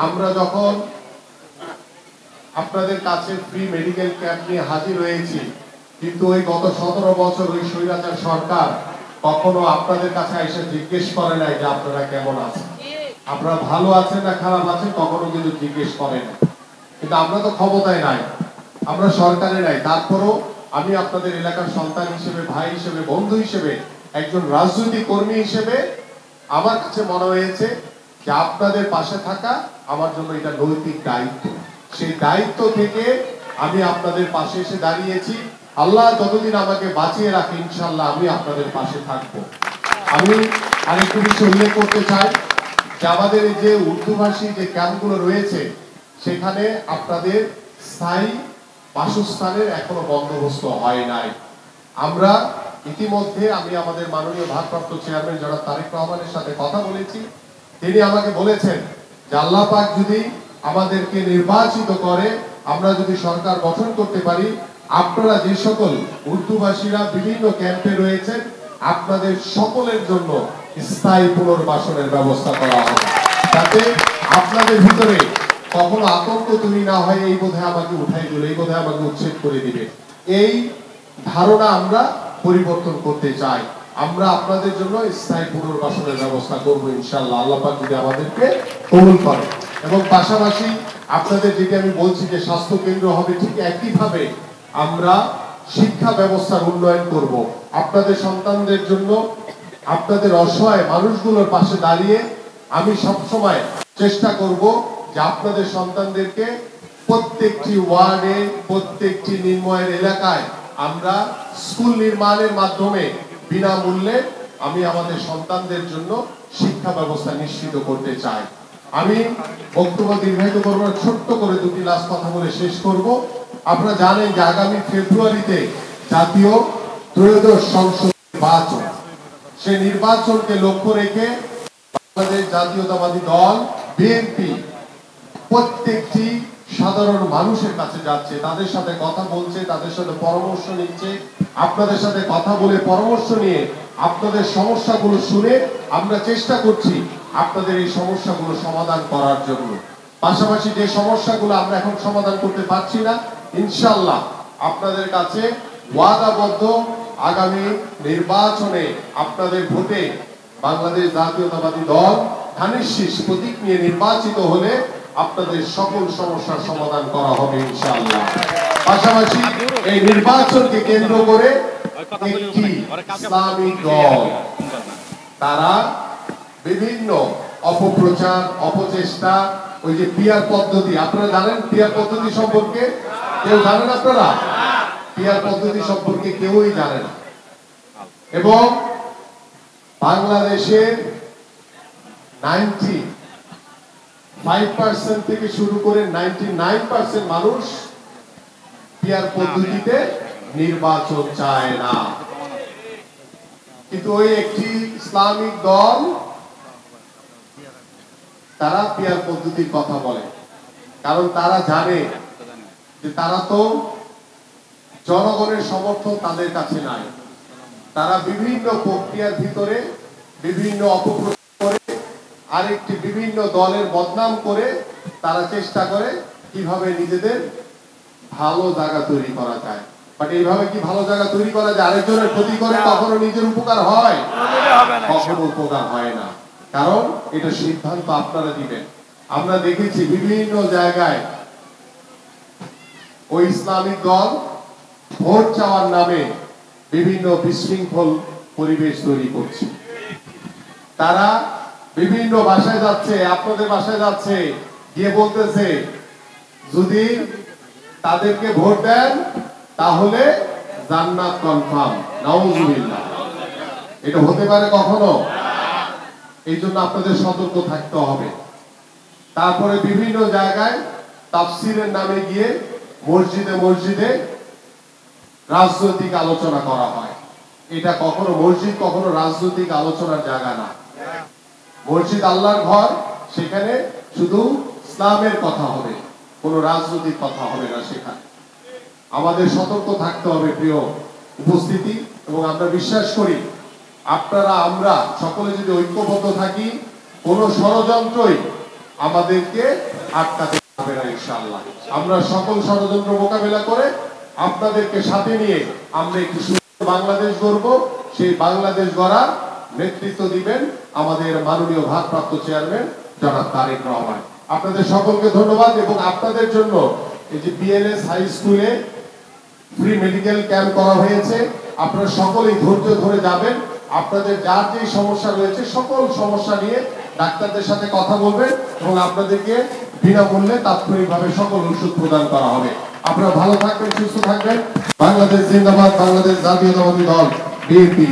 আমরা যখন আপনাদের কাছে ফ্রি মেডিকেল ক্যাম্প নিয়ে হাজির হয়েছি, কিন্তু ওই গত 17 বছর ওই স্বৈরাচার সরকার কখনো আপনাদের কাছে এসে জিজ্ঞেস করে নাই যে আপনারা কেমন আছেন, আপনারা ভালো আছেন না খারাপ আছেন, কখনো কিন্তু জিজ্ঞেস করে না। কিন্তু আমরা তো ক্ষমতায় নাই, আমরা সরকারে নাই, তারপরও আমি আপনাদের এলাকার সন্তান হিসেবে, ভাই হিসেবে, বন্ধু হিসেবে, একজন রাজনৈতিক কর্মী হিসেবে আমার কাছে মনে হয়েছে যে আপনাদের পাশে থাকা আমার জন্য এটা নৈতিক দায়িত্ব। সেই দায়িত্ব থেকে আমি আপনাদের পাশে এসে দাঁড়িয়েছি। আল্লাহ যতদিন আমাকে বাঁচিয়ে রাখে ইনশাআল্লাহ আমি আপনাদের পাশে থাকব। আমি আরেকটু বিষয় উল্লেখ করতে চাই যে আমাদের এই যে উর্দুভাষী যে ক্যাম্পগুলো রয়েছে সেখানে আপনাদের স্থায়ী বাসস্থানের এখনো বন্দোবস্ত হয় নাই। আমরা ইতিমধ্যে আমি আমাদের মাননীয় ভারপ্রাপ্ত চেয়ারম্যান জনাব তারেক রহমানের সাথে কথা বলেছি। তিনি আমাকে বলেছেন যে আল্লাহ পাক যদি আমাদেরকে নির্বাচিত করে, আমরা যদি সরকার গঠন করতে পারি, আপনারা যে সকল উর্দুভাষীরা বিভিন্ন ক্যাম্পে রয়েছেন আপনাদের সকলের জন্য স্থায়ী পুনর্বাসনের ব্যবস্থা করা হবে, যাতে আপনাদের ভিতরে কখনো আতঙ্ক তৈরি না হয়। এই বোধহয় আমাকে উঠাই দিল, এই বোধহয় আমাকে উচ্ছেদ করে দিবে, এই ধারণা আমরা পরিবর্তন করতে চাই। আমরা আপনাদের জন্য স্থায়ী পুনর্বাসনের ব্যবস্থা করব ইনশাআল্লাহ, আল্লাহ পাক যদি আমাদেরকে কবুল করে। এবং পাশাপাশি আপনাদের যেটি আমি বলছি যে স্বাস্থ্য কেন্দ্র হবে, ঠিক একইভাবে আমরা শিক্ষা ব্যবস্থার উন্নয়ন করব। আপনাদের সন্তানদের জন্য, আপনাদের অসহায় মানুষগুলোর পাশে দাঁড়িয়ে আমি সবসময় চেষ্টা করব যে আপনাদের সন্তানদেরকে প্রত্যেকটি ওয়ার্ডে, প্রত্যেকটি নির্ময়ের এলাকায় আমরা স্কুল নির্মাণের মাধ্যমে বিনামূল্যে আমি আমাদের সন্তানদের জন্য শিক্ষা ব্যবস্থা নিশ্চিত করতে চাই। আমি বক্তব্য দীর্ঘায়িত করব না, ছোট্ট করে দুটি লাস্ট কথা বলে শেষ করব। আপনারা জানেন যে আগামী ফেব্রুয়ারিতে জাতীয় ত্রয়োদশ সংসদ নির্বাচন, সেই নির্বাচনকে লক্ষ্য রেখে বাংলাদেশ জাতীয়তাবাদী দল বিএনপি প্রত্যেকটি সাধারণ মানুষের কাছে যাচ্ছে, তাদের সাথে কথা বলছে, তাদের সাথে পরামর্শ নিচ্ছে। আপনাদের সাথে কথা বলে পরামর্শ নিয়ে আপনাদের সমস্যাগুলো শুনে আমরা চেষ্টা করছি আপনাদের এই সমস্যাগুলো সমাধান করার জন্য। পাশাপাশি যে সমস্যাগুলো আমরা এখন সমাধান করতে পারছি না, ইনশাআল্লাহ আপনাদের কাছে ওয়াদাবদ্ধ আগামী নির্বাচনে আপনাদের ভোটে বাংলাদেশ জাতীয়তাবাদী দল ধানের শীষ প্রতীক নিয়ে নির্বাচিত হলে আপনাদের সকল সমস্যার সমাধান করা হবে ইনশাআল্লাহ। পাশাপাশি এই নির্বাচনকে কেন্দ্র করে একটি ইসলামিক দল তারা বিভিন্ন অপপ্রচার, অপচেষ্টা, ওই যে পিয়ার পদ্ধতি, আপনারা জানেন পিয়ার পদ্ধতি সম্পর্কে? কেউ জানেন আপনারা? পিয়ার পদ্ধতি সম্পর্কে কেউই জানে না। এবং বাংলাদেশের 95% থেকে শুরু করে 99% মানুষ পিয়ার পদ্ধতিতে নির্বাচন চায় না, কিন্তু ওই একটি ইসলামিক দল তারা পিয়ার পদ্ধতির কথা বলে, কারণ তারা জানে যে তারা তো জনগণের সমর্থন তাদের কাছে নাই। তারা বিভিন্ন প্রক্রিয়ার ভিতরে বিভিন্ন অপপ্রচার করে আরেকটি বিভিন্ন দলের বদনাম করে তারা চেষ্টা করে কিভাবে নিজেদের ভালো জায়গা তৈরি করা যায়। বাট এইভাবে কি ভালো জায়গা তৈরি করা যায়? আরেকজনের ক্ষতি করে কখনো নিজের উপকার হয়? কখনো উপকার হয় না, কারণ এটা সিদ্ধান্ত আপনারা দিবেন। আমরা দেখেছি বিভিন্ন জায়গায় ওই ইসলামিক দল ভোট চাওয়ার নামে বিভিন্ন বিশৃঙ্খল পরিবেশ তৈরি করছে। তারা বিভিন্ন বাসায় যাচ্ছে, আপনাদের বাসায় যাচ্ছে, গিয়ে বলতেছে যদি তাদেরকে ভোট দেন তাহলে জান্নাত কনফার্ম। নাউজুবিল্লাহ, এটা হতে পারে কখনো? এই জন্য আপনাদের সতর্ক থাকতে হবে। তারপরে বিভিন্ন জায়গায় তাফসীরের নামে গিয়ে মসজিদে মসজিদে রাজনৈতিক আলোচনা করা হয়। এটা কখনো মসজিদ, কখনো রাজনৈতিক আলোচনার জায়গা না। মসজিদ আল্লাহর ঘর, সেখানে শুধু ইসলামের কথা হবে, কোনো রাজনৈতিক কথা হবে না সেখানে। আমাদের সতর্ক থাকতে হবে প্রিয় উপস্থিতি, এবং আমরা বিশ্বাস করি আপনারা আমরা সকলে যদি ঐক্যবদ্ধ থাকি, কোনো ষড়যন্ত্রই আমাদেরকে আটকাতে পারবে না ইনশাআল্লাহ। আমরা সকল ষড়যন্ত্র মোকাবেলা করে আপনাদেরকে সাথে নিয়ে আমরা একটি সুন্দর বাংলাদেশ গড়ব। সেই বাংলাদেশ গড়ার নেতৃত্ব দিবেন আমাদের মাননীয় ভারপ্রাপ্ত চেয়ারম্যান জনাব তারেক রহমান। আপনাদের সকলকে ধন্যবাদ। এবং আপনাদের জন্য এই যে বিএনএস হাই স্কুলে ফ্রি মেডিকেল ক্যাম্প করা হয়েছে, আপনারা সকলেই ধৈর্য ধরে যাবেন। আপনাদের যার যে সমস্যা রয়েছে সকল সমস্যা নিয়ে ডাক্তারদের সাথে কথা বলবেন এবং আপনাদেরকে বিনামূল্যে তাৎক্ষণিকভাবে সকল ওষুধ প্রদান করা হবে। আপনারা ভালো থাকবেন, সুস্থ থাকবেন। বাংলাদেশ জিন্দাবাদ, বাংলাদেশ জাতীয়তাবাদী দল বিএনপি।